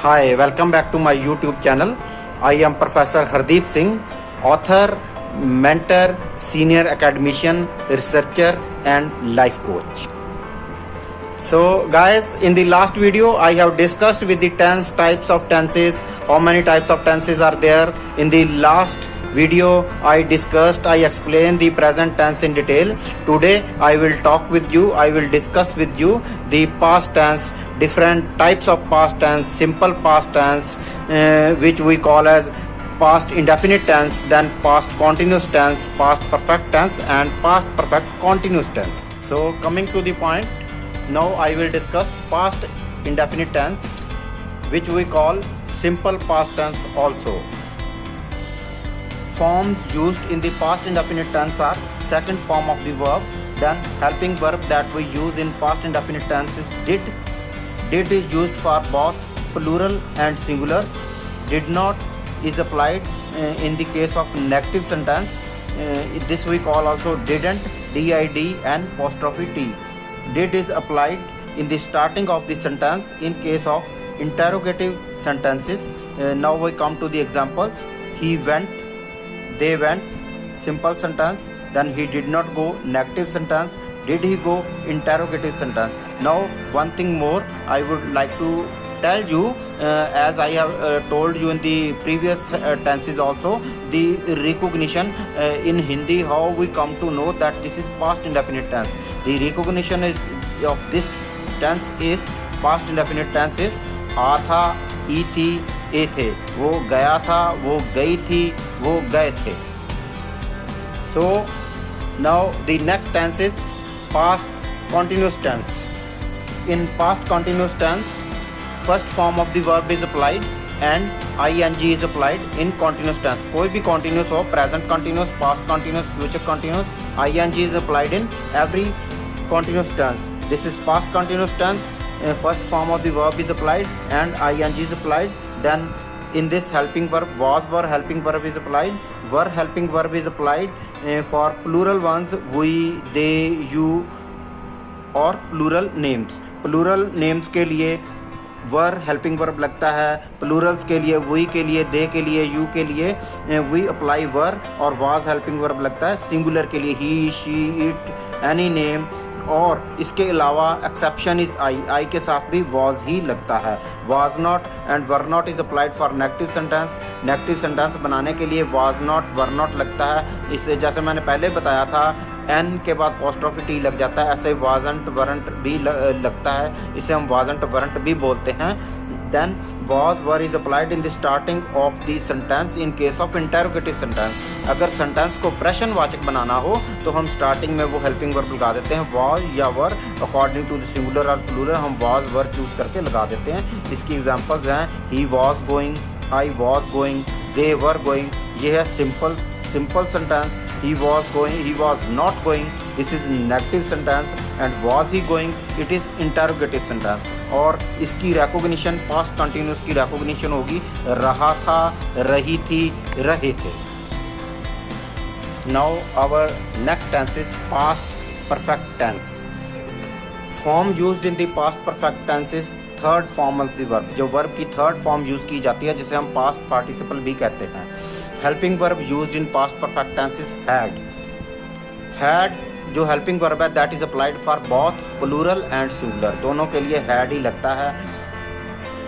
Hi, welcome back to my YouTube channel. I am Professor Hardeep Singh, author, mentor, senior academician, researcher and life coach. So guys, in the last video I have discussed with the tense types of tenses, how many types of tenses are there. In the last video I explained the present tense in detail. Today I will discuss with you the past tense, different types of past tense, simple past tense, which we call as past indefinite tense, then past continuous tense, past perfect tense and past perfect continuous tense. So coming to the point, now I will discuss past indefinite tense, which we call simple past tense also. Forms used in the past indefinite tense are second form of the verb, then helping verb that we use in past indefinite tense is did. Did is used for both plural and singulars. Did not is applied in the case of negative sentence. This we call also didn't, did and apostrophe t. Did is applied in the starting of the sentence in case of interrogative sentences. Now we come to the examples. He went, they went, simple sentence. Then he did not go, negative sentence. Did he go, interrogative sentence. Now one thing more I would like to tell you, as I have told you in the previous tenses also, the recognition in Hindi, how we come to know that this is past indefinite tense. The recognition of this tense is past indefinite tense is आ था, ई थी, ए थे, वो गया था, वो गई थी, वो गए थे. So now the next tense is past continuous tense. In past continuous tense, first form of the verb is applied and ing is applied in continuous tense. कोई भी continuous हो, present continuous, past continuous, future continuous, ing is applied in every continuous tense. This is past continuous tense. First form of the verb is applied and ing is applied. Then in this helping verb, was verb helping verb is applied. Were helping verb is applied for plural ones, we, they, you और plural names. Plural names के लिए were helping verb लगता है, Plurals के लिए we के लिए, दे के लिए, यू के लिए वी अप्लाई वर, और वाज हेल्पिंग वर्ब लगता है सिंगुलर के लिए ही, शी, इट, एनी नेम. और इसके अलावा एक्सेप्शन इज आई के साथ भी वाज ही लगता है. Was not and were not is applied for negative sentence. Negative sentence बनाने के लिए वाज नॉट वर नॉट लगता है. इससे जैसे मैंने पहले बताया था एन के बाद अपोस्ट्रोफी टी लग जाता है, ऐसे वाजंट वरंट भी लगता है, इसे हम वाजंट वरंट भी बोलते हैं. Then was were is applied in the starting of the sentence in case of interrogative sentence. अगर सेंटेंस को प्रश्नवाचक बनाना हो तो हम स्टार्टिंग में वो हेल्पिंग वर्ब लगा देते हैं, was या वर, अकॉर्डिंग टू द सिंगुलर और प्लूरल हम was वर चूज करके लगा देते हैं. इसकी एग्जांपल्स हैं he was going, I was going, they were going. ये है simple sentence. He was going, he was not going. This is negative sentence. And was he going? It is interrogative sentence. और इसकी recognition past continuous की recognition होगी रहा था, रही थी, रहे थे. Now our next tense is past perfect tense. Form used in the past perfect tense is third form of the verb. जो verb की third form use की जाती है जिसे हम past participle भी कहते हैं. Helping verb used in past perfect tense is had. Had जो हेल्पिंग वर्ब है that is applied for both plural and singular. दोनों के लिए हैड ही लगता है,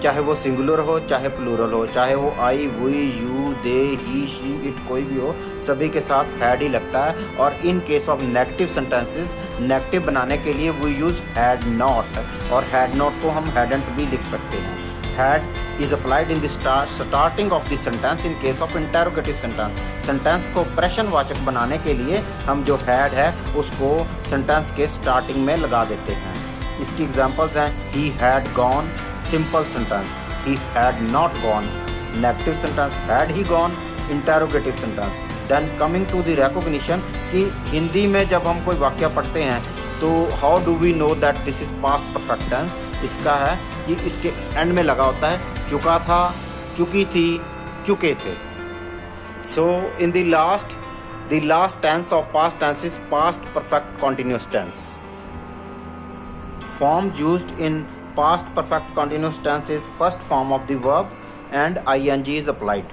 चाहे वो सिंगुलर हो चाहे प्लूरल हो, चाहे वो I, we, you, they, he, she, it कोई भी हो, सभी के साथ हैड ही लगता है. और in case of negative sentences, negative बनाने के लिए वी यूज हैड नॉट, और हैड नॉट को हम हैडंट भी लिख सकते हैं. Had is applied in the starting of the sentence in case of interrogative sentence. Sentence को प्रश्नवाचक बनाने के लिए हम जो had है उसको सेंटेंस के स्टार्टिंग में लगा देते हैं. इसकी एग्जांपल्स हैं he had gone, simple sentence. he had not gone, negative sentence. had he gone, interrogative sentence. then coming to the recognition कि हिंदी में जब हम कोई वाक्य पढ़ते हैं तो how do we know that this is past perfect tense? इसका है कि इसके एंड में लगा होता है चुका था, चुकी थी, चुके थे. So in the last tense of past tense is past perfect continuous tense. Forms used in past perfect continuous tense is first form of the verb and ing is applied.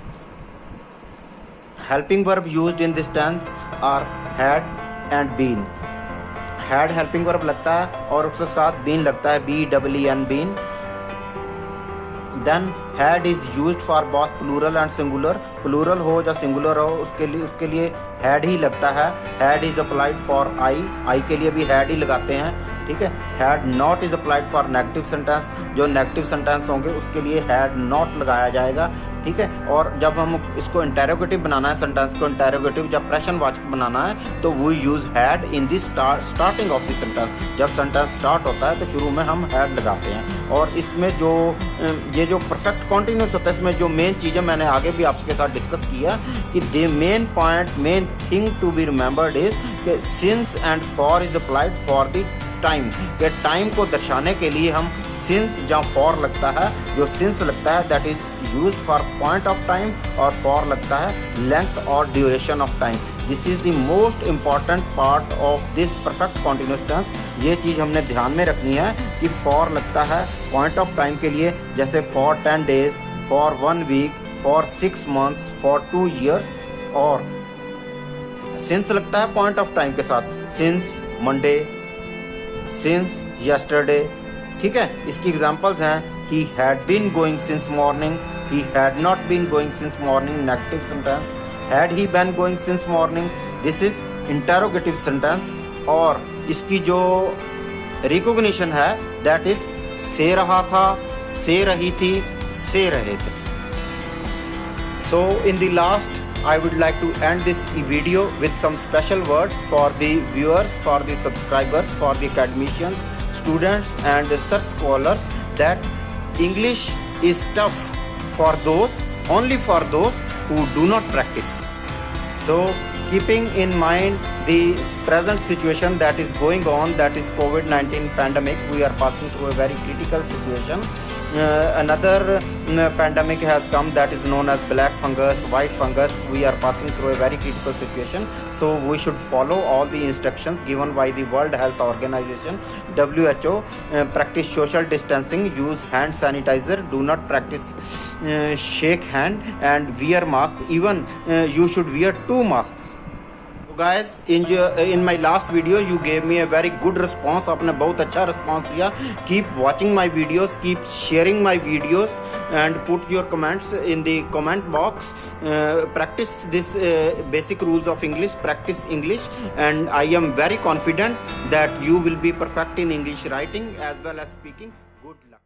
Helping verb used in this tense are had and been. Had helping verb लगता है और उसके साथ been लगता है, BEEN been. Then had is used for both plural and singular. Plural हो या singular हो उसके लिए had ही लगता है. Had is applied for I के लिए भी had ही लगाते हैं, ठीक है. Had not is applied for negative sentence. जो negative sentence होंगे उसके लिए had not लगाया जाएगा, ठीक है. और जब हम इसको इंटेरोगेटिव बनाना है, सेंटेंस को इंटेरोगेटिव जब प्रश्नवाचक बनाना है तो वो use had in the starting of the sentence. जब सेंटेंस स्टार्ट होता है तो शुरू में हम हैड लगाते हैं. और इसमें जो ये जो परफेक्ट कॉन्टिन्यूस होता है इसमें जो मेन चीज़ें मैंने आगे भी आपके साथ डिस्कस किया कि the main thing to be remembered is कि since and for is applied for the time. के टाइम को दर्शाने के लिए हम सिंस जहाँ फॉर लगता है, जो सिंस लगता है that is used for point of time और फॉर लगता है लेंथ और duration of time. This is the most important part of this perfect continuous tense. ये चीज़ हमने ध्यान में रखनी है कि फॉर लगता है पॉइंट ऑफ टाइम के लिए, जैसे for 10 days, for 1 week, for 6 months, for 2 years. और सिंस लगता है पॉइंट ऑफ टाइम के साथ, सिंस मंडे, सिंस यस्टरडे, ठीक है. इसकी एग्जांपल्स हैं he had been going since morning, he had not been going since morning, negative sentence. Had he been going since morning, this is interrogative sentence. और इसकी जो recognition है that is से रहा था, से रही थी, से रहे थे. So in the last I would like to end this video with some special words for the viewers, for the subscribers, for the academicians, students and research scholars, that English is tough for those, only for those who do not practice. So keeping in mind the present situation that is going on, that is COVID-19 pandemic, we are passing through a very critical situation. Another pandemic has come that is known as black fungus, white fungus. We are passing through a very critical situation, so we should follow all the instructions given by the World Health Organization, WHO. Practice social distancing, use hand sanitizer, do not practice shake hand, and wear mask. Even you should wear 2 masks. Guys, in my last video you gave me a very good response. आपने बहुत अच्छा response दिया. Keep watching my videos, keep sharing my videos and put your comments in the comment box. Practice this basic rules of English, practice English, and I am very confident that you will be perfect in English writing as well as speaking. Good luck.